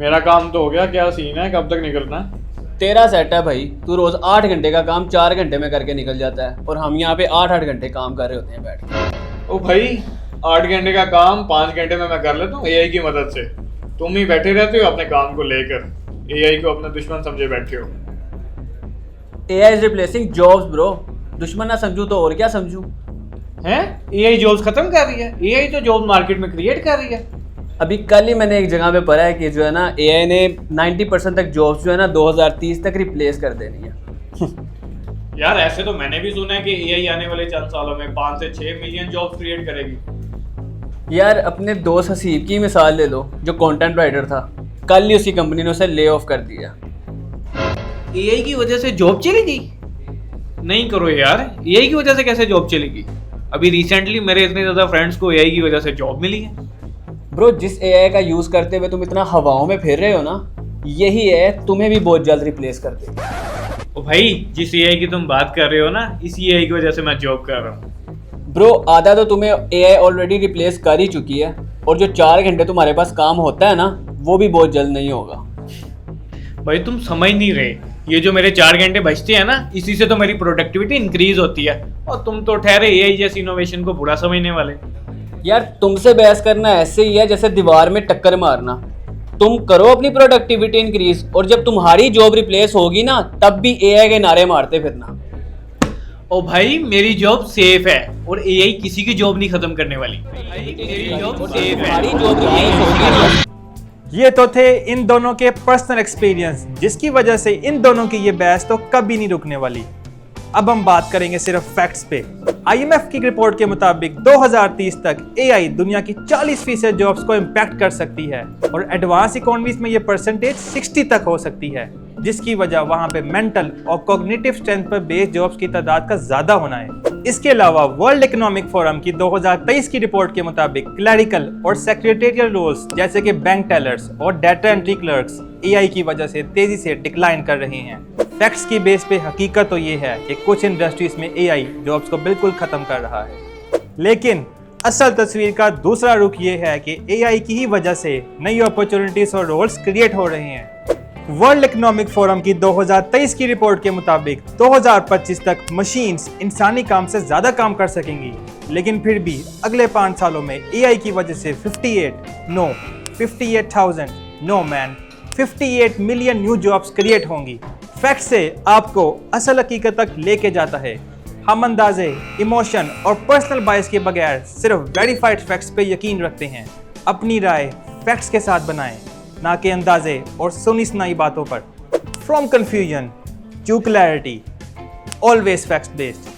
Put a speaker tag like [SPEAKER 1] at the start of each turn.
[SPEAKER 1] मेरा काम तो हो गया, क्या सीन है, कब तक निकलना है?
[SPEAKER 2] तेरा सेट है भाई, तू रोज 8 घंटे का काम 4 घंटे में करके निकल जाता है और हम यहाँ पे 8-8 घंटे काम कर रहे होते हैं बैठ के।
[SPEAKER 1] ओ भाई, 8 घंटे का काम 5 घंटे में मैं कर लेता हूँ एआई की मदद से। तुम ही बैठे रहते हो अपने काम को लेकर, एआई को अपना दुश्मन समझे बैठे हो।
[SPEAKER 2] AI is replacing jobs bro. दुश्मन ना समझूं तो और क्या समझूं?
[SPEAKER 1] हैं? एआई जॉब्स खत्म कर रही है? एआई तो जॉब मार्केट में क्रिएट कर रही है।
[SPEAKER 2] अभी कल ही मैंने एक जगह पे पढ़ा है कि जो है ना AI ने 90% तक जॉब्स जो है ना 2030 तक रिप्लेस कर देनी है।
[SPEAKER 1] यार ऐसे तो मैंने भी सुना है कि एआई आने वाले चंद सालों में 5 से 6 मिलियन जॉब्स क्रिएट करेगी।
[SPEAKER 2] यार अपने दोस्त हसीब की मिसाल ले लो, जो कंटेंट राइटर था, कल ही उसी कंपनी ने उसे ले ऑफ कर दिया।
[SPEAKER 1] एआई की वजह से जॉब चलेगी? नहीं करो यार, एआई की वजह से कैसे जॉब चलेगी? अभी रिसेंटली मेरे इतने ज्यादा फ्रेंड्स को एआई की वजह से जॉब मिली है।
[SPEAKER 2] ब्रो जिस AI का यूज करते हुए तुम इतना हवाओं में फिर रहे हो ना, यही है तुम्हें भी बहुत जल्द रिप्लेस कर देगा।
[SPEAKER 1] ओ भाई, जिस एआई की तुम बात कर रहे हो ना, इसी एआई की वजह से मैं जॉब कर रहा हूँ।
[SPEAKER 2] ब्रो आधा तो तुम्हें AI ऑलरेडी रिप्लेस कर ही चुकी है, और जो 4 घंटे तुम्हारे पास काम होता है ना, वो भी बहुत जल्द नहीं होगा।
[SPEAKER 1] भाई तुम समझ नहीं रहे, ये जो मेरे 4 घंटे बचते हैं ना, इसी से तो मेरी प्रोडक्टिविटी इंक्रीज होती है, और तुम तो ठहरे एआई जैसी इनोवेशन को बुरा समझने वाले।
[SPEAKER 2] यार तुमसे बहस करना ऐसे ही है जैसे दीवार में टक्कर मारना। तुम करो अपनी प्रोडक्टिविटी इंक्रीज, और जब तुम्हारी जॉब रिप्लेस होगी ना, तब भी AI के नारे मारते फिरना।
[SPEAKER 1] ओ भाई, मेरी जॉब सेफ है और एआई किसी की जॉब नहीं खत्म करने वाली। मेरी जॉब सेफ है।
[SPEAKER 2] तुम्हारी जॉब रिप्लेस होगी।
[SPEAKER 3] ये तो थे इन दोनों के पर्सनल एक्सपीरियंस, जिसकी वजह से इन दोनों की ये बहस तो कभी नहीं रुकने वाली। अब हम बात करेंगे सिर्फ फैक्ट्स पे। IMF की रिपोर्ट के मुताबिक 2030 तक AI दुनिया की 40% जॉब्स को इम्पैक्ट कर सकती है, और एडवांस इकोनॉमीज में ये परसेंटेज 60 तक हो सकती है, जिसकी वजह वहां पे मेंटल और कॉग्निटिव स्ट्रेंथ पर बेस्ड जॉब्स की तादाद का ज्यादा होना है। इसके अलावा वर्ल्ड इकोनॉमिक फोरम की 2023 की रिपोर्ट के मुताबिक क्लरिकल और सेक्रेटेरियल रोल्स जैसे कि बैंक टेलर्स और डाटा एंट्री क्लर्क्स AI की वजह से तेजी से डिक्लाइन कर रहे हैं। फैक्ट्स की बेस पे हकीकत तो ये है कि कुछ इंडस्ट्रीज में AI जॉब्स को बिल्कुल खत्म कर रहा है, लेकिन असल तस्वीर का दूसरा रुख ये है कि AI की ही वजह से नई अपॉर्चुनिटीज और रोल्स क्रिएट हो रहे हैं। वर्ल्ड इकोनॉमिक फोरम की 2023 की रिपोर्ट के मुताबिक 2025 तक मशीन्स इंसानी काम से ज्यादा काम कर सकेंगी, लेकिन फिर भी अगले 5 सालों में AI की वजह से 58 मिलियन न्यू जॉब्स क्रिएट होंगी। फैक्ट से आपको असल हकीकत तक लेके जाता है। हम अंदाजे, इमोशन और पर्सनल बायस के बगैर सिर्फ वेरीफाइड फैक्ट्स पे यकीन रखते हैं। अपनी राय फैक्ट्स के साथ बनाएं, ना कि अंदाजे और सुनी सुनाई बातों पर। From confusion to clarity, always facts based.